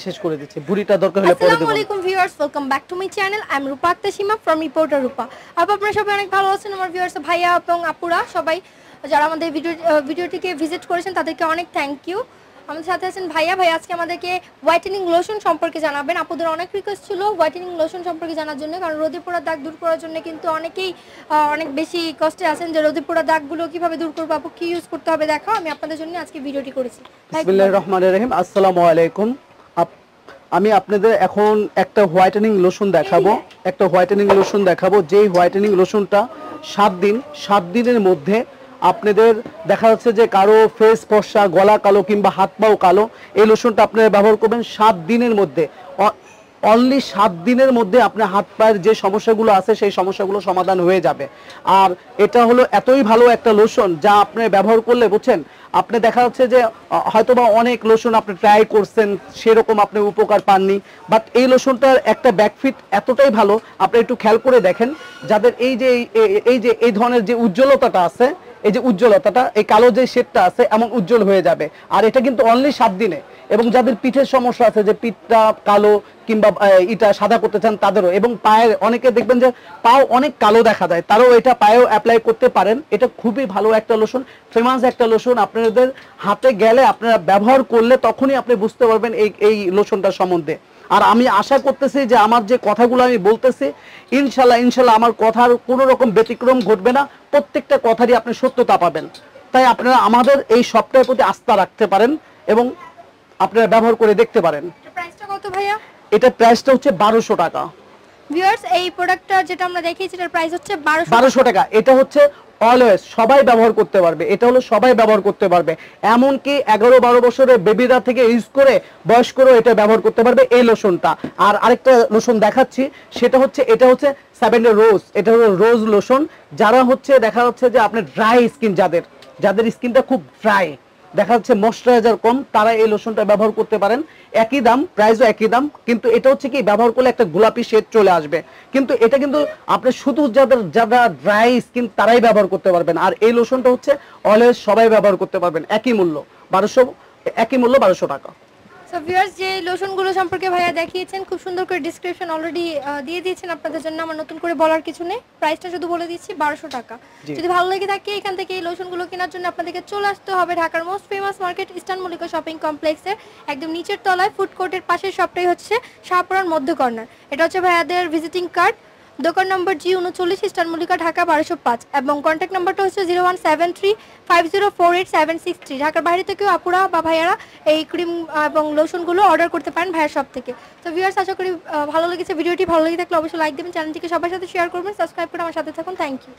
শেষ করে দিচ্ছি, ভুঁড়িটা দরকার হলে পরে দেব। আসসালামু আলাইকুম viewers, welcome back to my channel. I am Rupa Akter Seema from reporter Rupa. আপনারা সবাই অনেক ভালো আছেন। আমার ভিউয়ার্স ভাইয়া এবং আপুরা সবাই যারা আমাদের ভিডিওটিকে ভিজিট করেছেন তাদেরকে অনেক থ্যাংক ইউ। আমাদের সাথে আছেন ভাইয়া। ভাই আজকে আমাদেরকে হোয়াইটেনিং লোশন সম্পর্কে জানাবেন। আপুদের অনেক রিকোয়েস্ট ছিল হোয়াইটেনিং লোশন সম্পর্কে জানার জন্য, কারণ রোদে পোড়া দাগ দূর করার জন্য কিন্তু অনেকেই অনেক বেশি কষ্টে আছেন যে রোদে পোড়া দাগগুলো কিভাবে দূর করবো, আপু কি ইউজ করতে হবে দেখাও। আমি আপনাদের জন্য আজকে ভিডিওটি করেছি। বিসমিল্লাহির রহমানির রহিম। আসসালামু আলাইকুম। আমি আপনাদের এখন একটা হোয়াইটেনিং লোশন দেখাবো, যেই হোয়াইটেনিং লোশনটা 7 দিনের মধ্যে আপনাদের দেখা যাচ্ছে যে কারো ফেস ফর্সা, গলা কালো কিংবা হাত পাও কালো, এই লোশনটা আপনারা ব্যবহার করবেন 7 দিনের মধ্যে। অনলি 7 দিনের মধ্যে আপনার হাত পায়ের যে সমস্যাগুলো আছে সেই সমস্যাগুলো সমাধান হয়ে যাবে। আর এটা হলো এতই ভালো একটা লোশন যা আপনি ব্যবহার করলে বুঝছেন, আপনি দেখা যাচ্ছে যে হয়তোবা অনেক লোশন আপনি ট্রাই করছেন, সেরকম আপনি উপকার পাননি, বাট এই লোশনটার একটা ব্যাকফিট এতটাই ভালো, আপনি একটু খেয়াল করে দেখেন যাদের এই ধরনের যে উজ্জ্বলতাটা আছে, এই যে উজ্জ্বলতাটা, এই কালো যে শেডটা আছে এমন উজ্জ্বল হয়ে যাবে। আর এটা কিন্তু অনলি 7 দিনে। এবং যাদের পিঠের সমস্যা আছে, যে পিঠটা কালো কিংবা এটা সাদা করতে চান তাদেরও, এবং পায়ের অনেকে দেখবেন যে পাও অনেক কালো দেখা যায়, তারাও এটা পায়েও অ্যাপ্লাই করতে পারেন। এটা খুবই ভালো একটা লোশন, ফেমাস একটা লোশন। আপনাদের হাতে গেলে আপনারা ব্যবহার করলে তখনই আপনি বুঝতে পারবেন এই লোশনটা সম্বন্ধে। আর আমি আশা করতেছি যে আমার যে কথাগুলো আমি বলতেছি ইনশাল্লাহ আমার কথার কোনো রকম ব্যতিক্রম ঘটবে না, প্রত্যেকটা কথারই আপনি সত্যতা পাবেন। তাই আপনারা আমাদের এই শপটার প্রতি আস্থা রাখতে পারেন এবং আপনারা ব্যবহার করে দেখতে পারেন। প্রাইসটা কত ভাইয়া? এটা প্রাইসটা হচ্ছে 1200 টাকা। ভিউয়ার্স এই প্রোডাক্টটা যেটা আমরা দেখিয়েছি এটার প্রাইস হচ্ছে 1200 টাকা। এটা হচ্ছে অলওয়েজ সবাই ব্যবহার করতে পারবে, এটা হলো সবাই ব্যবহার করতে পারবে, এমনকি 11-12 বছরের বেবিরা থেকে ইউজ করে বয়স্করাও এটা ব্যবহার করতে পারবে এই লোশনটা। আর আরেকটা লোশন দেখাচ্ছি, সেটা হচ্ছে এটা হচ্ছে 7 রোজ। এটা হলো রোজ লোশন। যারা হচ্ছে দেখা যাচ্ছে যে আপনার ড্রাই স্কিন, যাদের স্কিনটা খুব ড্রাই, দেখা যাচ্ছে ময়শ্চারাইজার কম, তারা এই লোশনটা ব্যবহার করতে পারেন। একই দাম, প্রাইসও একই দাম, কিন্তু এটা হচ্ছে কি ব্যবহার করলে একটা গোলাপি শেড চলে আসবে। কিন্তু এটা কিন্তু আপনি শুধু যারা ড্রাই স্কিন তারাই ব্যবহার করতে পারবেন। আর এই লোশনটা হচ্ছে অলওয়েজ সবাই ব্যবহার করতে পারবেন। একই মূল্য 1200 টাকা। সো ভিউয়ার্স যে লোশনগুলো সম্পর্কে ভাইয়া দেখিয়েছেন, খুব সুন্দর করে ডেসক্রিপশন অলরেডি দিয়ে দিয়েছেন আপনাদের জন্য, আমার নতুন করে বলার কিছু নেই। প্রাইসটা শুধু বলে দিচ্ছি 1200 টাকা। যদি ভালো লেগে থাকে এখান থেকে এই লোশনগুলো কেনার জন্য আপনাদেরকে চলে আসতে হবে ঢাকার most famous market eastern Mallika shopping কমপ্লেক্সের একদম নিচের তলায় ফুড কোর্টের পাশের শপটাই হচ্ছে শাহপুরার মধ্য কর্নার। এটা হচ্ছে ভাইয়াদের ভিজিটিং কার্ড। দোকান নম্বর G39 ইস্টার্ন মল্লিকা ঢাকা 1205 এবং কন্ট্যাক্ট নাম্বারটা হচ্ছে 017350487763। ঢাকার বাইরে থেকেও আপুরা বা ভাইয়ারা এই ক্রিম এবং লোশনগুলো অর্ডার করতে পারেন ভাইয়ার শপ থেকে। তো ভিউয়ার্স আশা করি ভালো লেগেছে ভিডিওটি। ভালো লেগে থাকলে অবশ্যই লাইক দেবেন, চ্যানেলটিকে সবার সাথে শেয়ার করবেন, সাবস্ক্রাইব করে আমার সাথে থাকুন। Thank you.